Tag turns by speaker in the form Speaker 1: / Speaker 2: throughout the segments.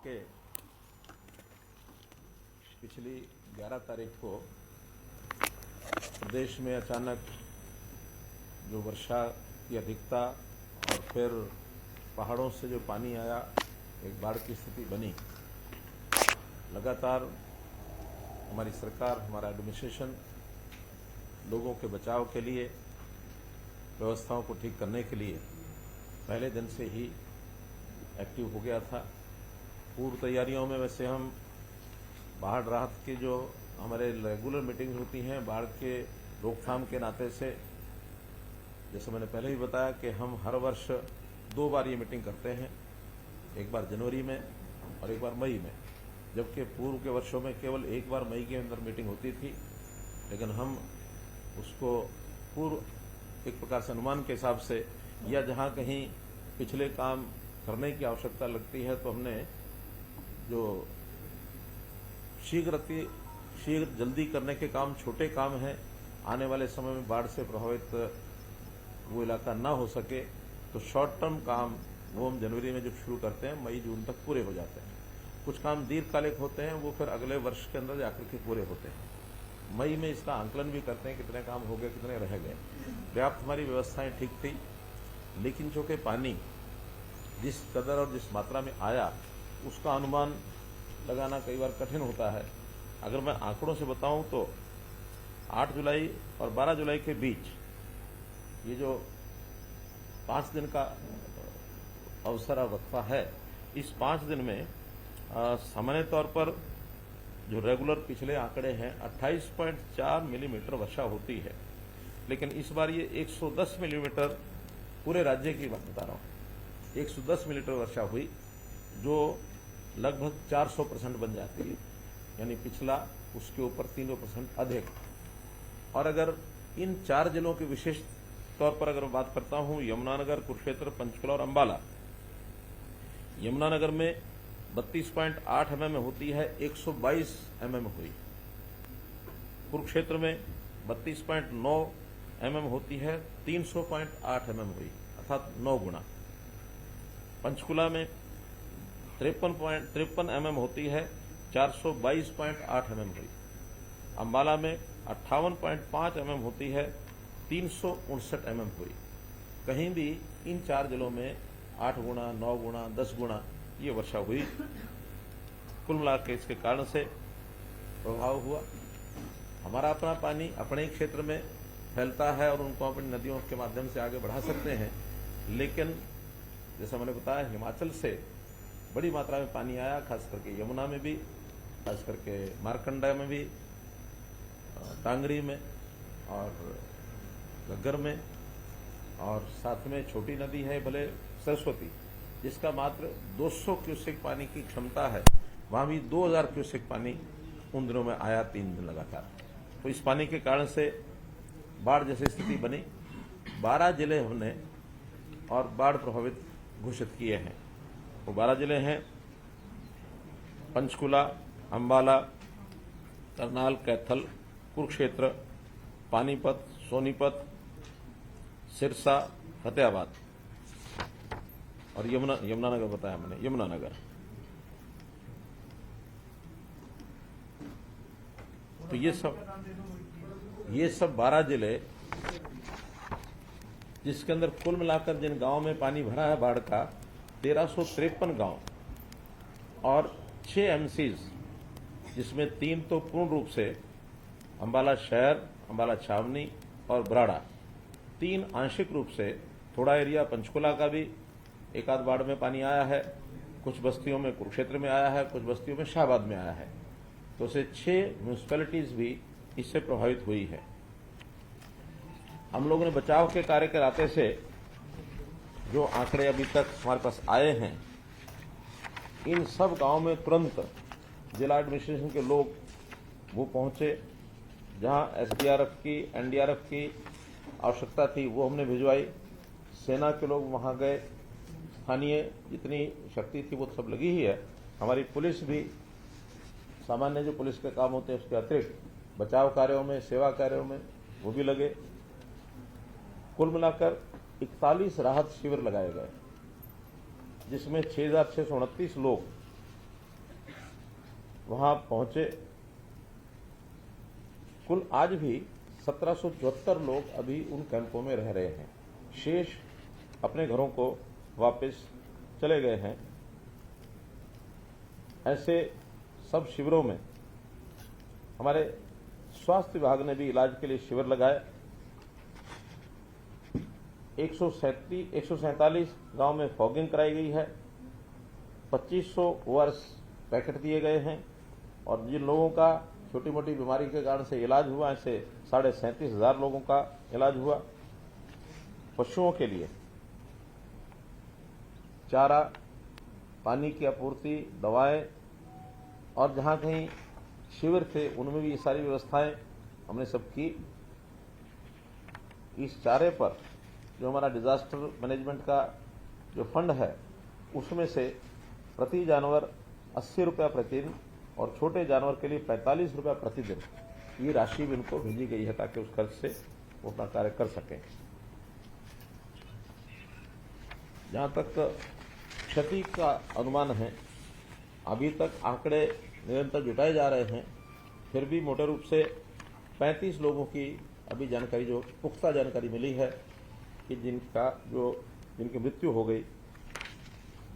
Speaker 1: के पिछली 11 तारीख को प्रदेश में अचानक जो वर्षा की अधिकता और फिर पहाड़ों से जो पानी आया, एक बाढ़ की स्थिति बनी। लगातार हमारी सरकार, हमारा एडमिनिस्ट्रेशन लोगों के बचाव के लिए, व्यवस्थाओं को ठीक करने के लिए पहले दिन से ही एक्टिव हो गया था। पूर्व तैयारियों में वैसे हम बाढ़ राहत की जो हमारे रेगुलर मीटिंग्स होती हैं, बाढ़ के रोकथाम के नाते से, जैसे मैंने पहले ही बताया कि हम हर वर्ष 2 बार ये मीटिंग करते हैं, एक बार जनवरी में और एक बार मई में, जबकि पूर्व के वर्षों में केवल एक बार मई के अंदर मीटिंग होती थी। लेकिन हम उसको पूर्व एक प्रकार से अनुमान के हिसाब से, या जहां कहीं पिछले काम करने की आवश्यकता लगती है तो हमने जो शीघ्र जल्दी करने के काम, छोटे काम हैं, आने वाले समय में बाढ़ से प्रभावित वो इलाका ना हो सके, तो शॉर्ट टर्म काम वो हम जनवरी में जब शुरू करते हैं, मई जून तक पूरे हो जाते हैं। कुछ काम दीर्घकालिक होते हैं, वो फिर अगले वर्ष के अंदर जाकर के पूरे होते हैं। मई में इसका आंकलन भी करते हैं, कितने काम हो गए, कितने रह गए। पर्याप्त हमारी व्यवस्थाएं ठीक थी, लेकिन चूंकि पानी जिस कदर और जिस मात्रा में आया, उसका अनुमान लगाना कई बार कठिन होता है। अगर मैं आंकड़ों से बताऊं तो 8 जुलाई और 12 जुलाई के बीच ये जो 5 दिन का अवसर और वक्फा है, इस 5 दिन में सामान्य तौर पर जो रेगुलर पिछले आंकड़े हैं 28.4 मिलीमीटर वर्षा होती है, लेकिन इस बार ये 110 मिलीमीटर, पूरे राज्य की बात बता रहा हूं, 110 मिलीमीटर वर्षा हुई, जो लगभग 400% बन जाती है, यानी पिछला उसके ऊपर 300% अधिक। और अगर इन 4 जिलों के विशेष तौर पर अगर बात करता हूं, यमुनानगर, कुरुक्षेत्र, पंचकुला और अंबाला, यमुनानगर में 32.8 mm होती है, 122 mm हुई। कुरुक्षेत्र में 32.9 mm होती है, 300.8 mm हुई, अर्थात 9 गुना। पंचकुला में 53 mm होती है, 422.8 mm हुई। अंबाला में 58.5 mm होती है, 359 mm हुई। कहीं भी इन 4 जिलों में 8 गुना, 9 गुना, 10 गुना ये वर्षा हुई। कुल मिलाकर इसके कारण से प्रभाव हुआ। हमारा अपना पानी अपने ही क्षेत्र में फैलता है और उनको अपनी नदियों के माध्यम से आगे बढ़ा सकते हैं, लेकिन जैसा मैंने बताया, हिमाचल से बड़ी मात्रा में पानी आया, खास करके यमुना में भी, खास करके मारकंडा में भी, टांगरी में और घग्गर में, और साथ में छोटी नदी है भले सरस्वती, जिसका मात्र 200 क्यूसेक पानी की क्षमता है, वहां भी 2000 क्यूसेक पानी उन दिनों में आया, 3 दिन लगातार। तो इस पानी के कारण से बाढ़ जैसी स्थिति बनी। 12 जिले हमने और बाढ़ प्रभावित घोषित किए हैं। वो 12 जिले हैं पंचकुला, अंबाला, करनाल, कैथल, कुरुक्षेत्र, पानीपत, सोनीपत, सिरसा, फतेहाबाद और यमुनानगर बताया मैंने, यमुनानगर। तो ये सब 12 जिले, जिसके अंदर कुल मिलाकर जिन गांवों में पानी भरा है बाढ़ का, 1353 गांव और 6 एमसीज, जिसमें 3 तो पूर्ण रूप से अंबाला शहर, अंबाला छावनी और बराड़ा, 3 आंशिक रूप से, थोड़ा एरिया पंचकुला का भी एक आध बाढ़ में पानी आया है, कुछ बस्तियों में कुरुक्षेत्र में आया है, कुछ बस्तियों में शाहबाद में आया है। तो उसे 6 म्यूनिसिपैलिटीज भी इससे प्रभावित हुई है। हम लोगों ने बचाव के कार्य के नाते से जो आंकड़े अभी तक हमारे पास आए हैं, इन सब गांवों में तुरंत जिला एडमिनिस्ट्रेशन के लोग वो पहुंचे, जहां एसडीआरएफ की, एनडीआरएफ की आवश्यकता थी वो हमने भिजवाई। सेना के लोग वहां गए, स्थानीय जितनी शक्ति थी वो सब लगी ही है। हमारी पुलिस भी, सामान्य जो पुलिस के काम होते हैं उसके अतिरिक्त बचाव कार्यों में, सेवा कार्यों में वो भी लगे। कुल मिलाकर 41 राहत शिविर लगाए गए, जिसमें 6,629 लोग वहां पहुंचे। कुल आज भी 1774 लोग अभी उन कैंपों में रह रहे हैं। शेष अपने घरों को वापस चले गए हैं। ऐसे सब शिविरों में हमारे स्वास्थ्य विभाग ने भी इलाज के लिए शिविर लगाए। 147 गांव में फॉगिंग कराई गई है। 2500 ओआरएस पैकेट दिए गए हैं और जिन लोगों का छोटी मोटी बीमारी के कारण से इलाज हुआ, ऐसे 37,500 लोगों का इलाज हुआ। पशुओं के लिए चारा, पानी की आपूर्ति, दवाएं और जहां कहीं शिविर थे उनमें भी ये सारी व्यवस्थाएं हमने सब की। इस चारे पर जो हमारा डिजास्टर मैनेजमेंट का जो फंड है उसमें से प्रति जानवर 80 रुपया प्रतिदिन और छोटे जानवर के लिए 45 रुपया प्रतिदिन ये राशि भी इनको भेजी गई है ताकि उस खर्च से वो अपना कार्य कर सकें। जहां तक क्षति का अनुमान है, अभी तक आंकड़े निरंतर जुटाए जा रहे हैं, फिर भी मोटे रूप से 35 लोगों की अभी जानकारी, जो पुख्ता जानकारी मिली है कि जिनकी मृत्यु हो गई,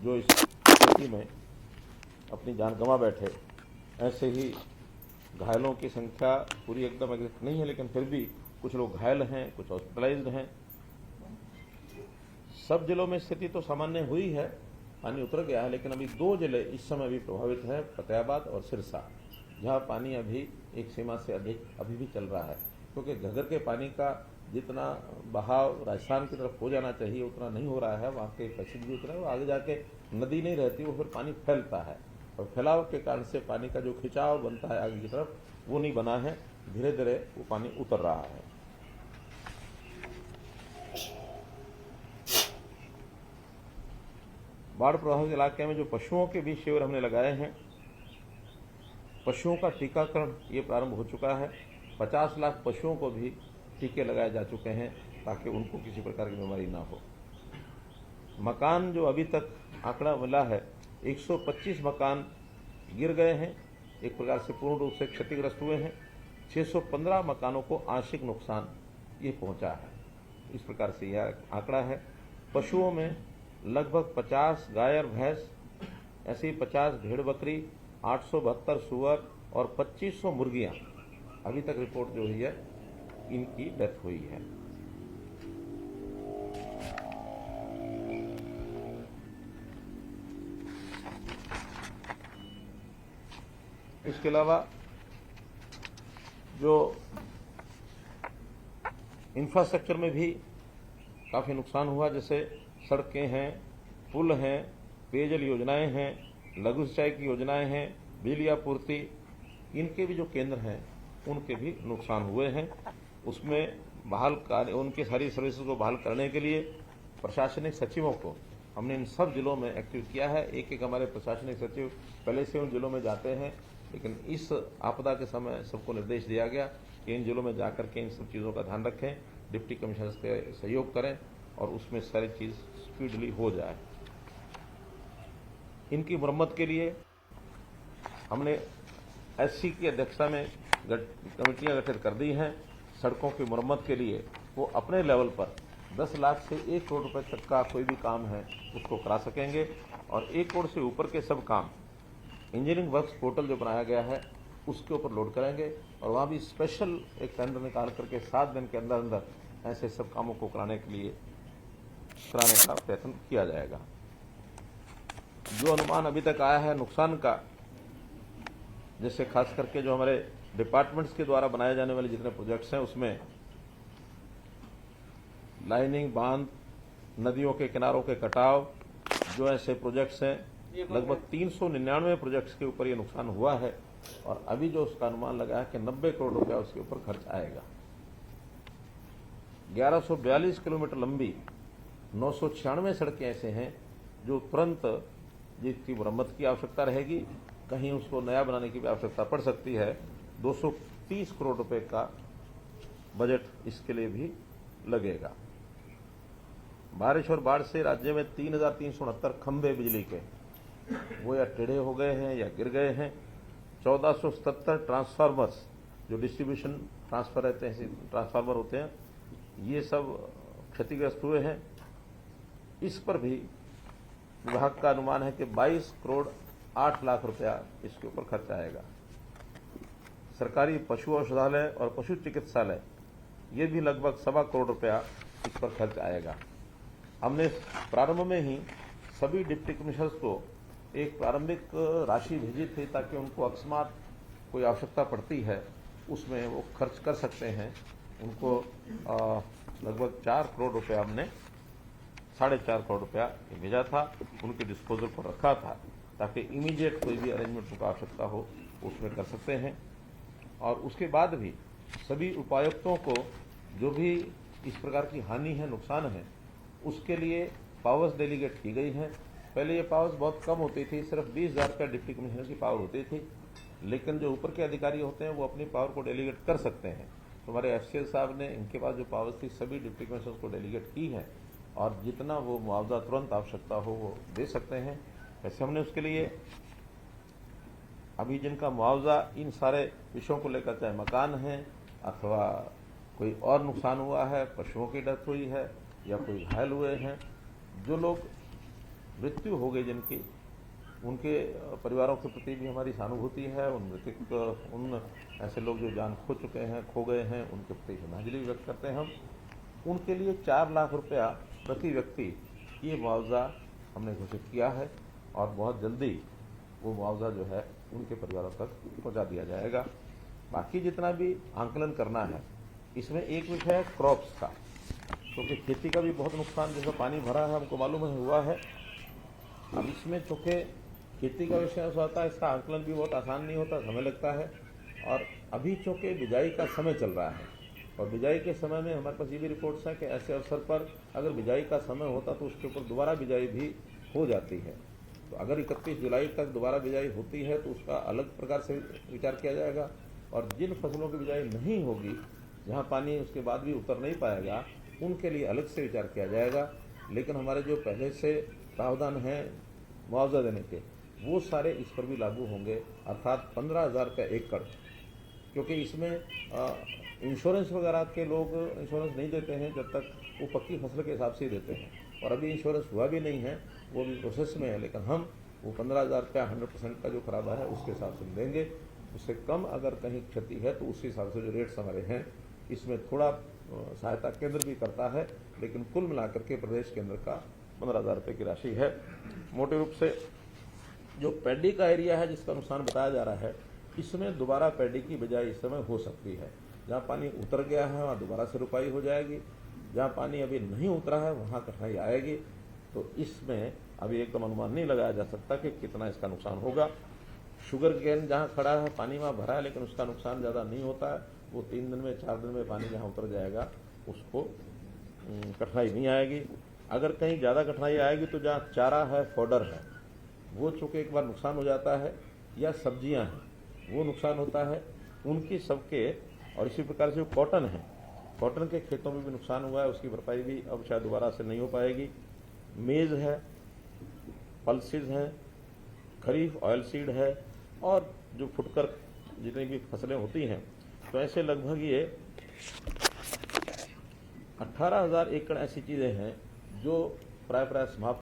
Speaker 1: जो इस स्थिति में अपनी जान गंवा बैठे। ऐसे ही घायलों की संख्या पूरी एकदम एग्जैक्ट नहीं है, लेकिन फिर भी कुछ लोग घायल हैं, कुछ हॉस्पिटलाइज्ड हैं। सब जिलों में स्थिति तो सामान्य हुई है, पानी उतर गया है, लेकिन अभी 2 जिले इस समय भी प्रभावित हैं, फतेहाबाद और सिरसा, जहां पानी अभी एक सीमा से अधिक अभी भी चल रहा है। क्योंकि घग्गर के पानी का जितना बहाव राजस्थान की तरफ हो जाना चाहिए उतना नहीं हो रहा है। वहाँ के पैसेज भी उतना है, वो आगे जाके नदी नहीं रहती, वो फिर पानी फैलता है और फैलाव के कारण से पानी का जो खिंचाव बनता है आगे की तरफ वो नहीं बना है। धीरे धीरे वो पानी उतर रहा है। बाढ़ प्रभावित इलाके में जो पशुओं के भी शिविर हमने लगाए हैं, पशुओं का टीकाकरण ये प्रारंभ हो चुका है। 50 लाख पशुओं को भी टीके लगाए जा चुके हैं ताकि उनको किसी प्रकार की बीमारी ना हो। मकान जो अभी तक आंकड़ा मिला है, 125 मकान गिर गए हैं, एक प्रकार से पूर्ण रूप से क्षतिग्रस्त हुए हैं। 615 मकानों को आंशिक नुकसान ये पहुंचा है। इस प्रकार से यह आंकड़ा है। पशुओं में लगभग 50 गाय और भैंस, ऐसे ही 50 भेड़ बकरी, 872 सुअर और 2500 मुर्गियां अभी तक रिपोर्ट जो हुई है इनकी डेथ हुई है। इसके अलावा जो इंफ्रास्ट्रक्चर में भी काफी नुकसान हुआ, जैसे सड़कें हैं, पुल हैं, पेयजल योजनाएं हैं, लघु सिंचाई की योजनाएं हैं, बिजली आपूर्ति, इनके भी जो केंद्र हैं उनके भी नुकसान हुए हैं। उसमें बहाल कार्य, उनकी सारी सर्विसेज को बहाल करने के लिए प्रशासनिक सचिवों को हमने इन सब जिलों में एक्टिव किया है। एक एक हमारे प्रशासनिक सचिव पहले से उन जिलों में जाते हैं, लेकिन इस आपदा के समय सबको निर्देश दिया गया कि इन जिलों में जाकर के इन सब चीज़ों का ध्यान रखें, डिप्टी कमिश्नर से सहयोग करें और उसमें सारी चीज़ स्पीडली हो जाए। इनकी मरम्मत के लिए हमने एससी की अध्यक्षता में कमेटियां गठित कर दी हैं। सड़कों की मरम्मत के लिए वो अपने लेवल पर 10 लाख से 1 करोड़ रुपए तक का कोई भी काम है उसको करा सकेंगे और 1 करोड़ से ऊपर के सब काम इंजीनियरिंग वर्क्स पोर्टल जो बनाया गया है उसके ऊपर लोड करेंगे और वहाँ भी स्पेशल एक टेंडर निकाल करके 7 दिन के अंदर अंदर ऐसे सब कामों को कराने का प्रयत्न किया जाएगा। जो अनुमान अभी तक आया है नुकसान का, जैसे खास करके जो हमारे डिपार्टमेंट्स के द्वारा बनाए जाने वाले जितने प्रोजेक्ट्स हैं उसमें लाइनिंग, बांध, नदियों के किनारों के कटाव, जो ऐसे प्रोजेक्ट्स हैं, लगभग 399 प्रोजेक्ट्स के ऊपर ये नुकसान हुआ है और अभी जो उसका अनुमान लगा है कि 90 करोड़ रुपया उसके ऊपर खर्च आएगा। 1142 किलोमीटर लंबी 996 सड़कें ऐसे हैं जो तुरंत जिसकी मरम्मत की आवश्यकता रहेगी, कहीं उसको नया बनाने की भी आवश्यकता पड़ सकती है। 230 करोड़ रुपए का बजट इसके लिए भी लगेगा। बारिश और बाढ़ से राज्य में 3,369 खंभे बिजली के वो या टेढ़े हो गए हैं या गिर गए हैं। 1477 ट्रांसफार्मर्स जो डिस्ट्रीब्यूशन ट्रांसफर रहते हैं, ट्रांसफार्मर होते हैं, ये सब क्षतिग्रस्त हुए हैं। इस पर भी विभाग का अनुमान है कि 22 करोड़ 8 लाख रुपया इसके ऊपर खर्च आएगा। सरकारी पशु औषधालय और पशु चिकित्सालय ये भी लगभग 1.25 करोड़ रुपया इस पर खर्च आएगा। हमने प्रारंभ में ही सभी डिप्टी कमिश्नर्स को एक प्रारंभिक राशि भेजी थी ताकि उनको अकस्मात कोई आवश्यकता पड़ती है उसमें वो खर्च कर सकते हैं। उनको लगभग 4 करोड़ रुपया हमने 4.5 करोड़ रुपया भेजा था, उनके डिस्पोजल पर रखा था ताकि इमीडिएट कोई भी अरेंजमेंट उनका आवश्यकता हो उसमें कर सकते हैं। और उसके बाद भी सभी उपायुक्तों को जो भी इस प्रकार की हानि है, नुकसान है, उसके लिए पावर्स डेलीगेट की गई हैं। पहले ये पावर्स बहुत कम होती थी, सिर्फ 20,000 का डिप्टी कमिश्नर की पावर होती थी, लेकिन जो ऊपर के अधिकारी होते हैं वो अपनी पावर को डेलीगेट कर सकते हैं। तो हमारे एफसीएल साहब ने इनके पास जो पावर्स थी सभी डिप्टी कमिश्नर को डेलीगेट की है और जितना वो मुआवजा तुरंत आवश्यकता हो वो दे सकते हैं। वैसे हमने उसके लिए अभी जिनका मुआवजा इन सारे विषयों को लेकर, चाहे मकान है अथवा कोई और नुकसान हुआ है, पशुओं की डेथ हुई है या कोई घायल हुए हैं, जो लोग मृत्यु हो गई जिनकी, उनके परिवारों के प्रति भी हमारी सहानुभूति है। उन ऐसे लोग जो जान खो चुके हैं, खो गए हैं, उनके प्रति श्रद्धांजलि व्यक्त करते हैं हम। उनके लिए 4 लाख रुपया प्रति व्यक्ति ये मुआवजा हमने घोषित किया है और बहुत जल्दी वो मुआवजा जो है उनके परिवारों तक पहुंचा दिया जाएगा। बाकी जितना भी आंकलन करना है, इसमें एक विषय है क्रॉप्स का, क्योंकि खेती का भी बहुत नुकसान जैसा पानी भरा है हमको मालूम है हुआ है। अब इसमें चूँकि खेती का विषय ऐसा होता है, इसका आंकलन भी बहुत आसान नहीं होता, समय लगता है। और अभी चूँकि बिजाई का समय चल रहा है और बिजाई के समय में हमारे पास ये भी रिपोर्ट्स हैं कि ऐसे अवसर पर अगर बिजाई का समय होता तो उसके ऊपर दोबारा बिजाई भी हो जाती है। तो अगर 31 जुलाई तक दोबारा बिजाई होती है तो उसका अलग प्रकार से विचार किया जाएगा। और जिन फसलों की बिजाई नहीं होगी, जहां पानी उसके बाद भी उतर नहीं पाएगा, उनके लिए अलग से विचार किया जाएगा। लेकिन हमारे जो पहले से प्रावधान हैं मुआवजा देने के, वो सारे इस पर भी लागू होंगे, अर्थात 15,000 का एकड़। क्योंकि इसमें इंश्योरेंस वगैरह के लोग इंश्योरेंस नहीं देते हैं जब तक वो पक्की फसल के हिसाब से ही देते हैं, और अभी इंश्योरेंस हुआ भी नहीं है, वो भी प्रोसेस में है। लेकिन हम वो 15,000 का 100% का जो खराबा है उसके हिसाब से देंगे। उससे कम अगर कहीं क्षति है तो उस हिसाब से जो रेट्स हमारे हैं, इसमें थोड़ा सहायता केंद्र भी करता है, लेकिन कुल मिलाकर के प्रदेश केंद्र का 15,000 रुपये की राशि है। मोटे रूप से जो पैडी का एरिया है जिसका नुकसान बताया जा रहा है, इसमें दोबारा पैडी की बिजाई इस समय हो सकती है। जहाँ पानी उतर गया है वहाँ दोबारा से रुपाई हो जाएगी, जहाँ पानी अभी नहीं उतरा है वहाँ कठिनाई आएगी। तो इसमें अभी एकदम अनुमान नहीं लगाया जा सकता कि कितना इसका नुकसान होगा। शुगर केन जहाँ खड़ा है पानी वहाँ भरा है, लेकिन उसका नुकसान ज़्यादा नहीं होता है। वो 3 दिन में 4 दिन में पानी जहाँ उतर जाएगा उसको कठिनाई नहीं आएगी। अगर कहीं ज़्यादा कठिनाई आएगी तो जहाँ चारा है, फॉडर है, वो चूँकि एक बार नुकसान हो जाता है, या सब्जियाँ हैं वो नुकसान होता है उनकी सबके। और इसी प्रकार से जो कॉटन है, कॉटन के खेतों में भी नुकसान हुआ है, उसकी भरपाई भी अब शायद दोबारा से नहीं हो पाएगी। मेज़ है, पल्सेज हैं, खरीफ ऑयल सीड है, और जो फुटकर जितनी भी फसलें होती हैं, तो ऐसे लगभग ये 18,000 एकड़ ऐसी चीज़ें हैं जो प्राय समाप्त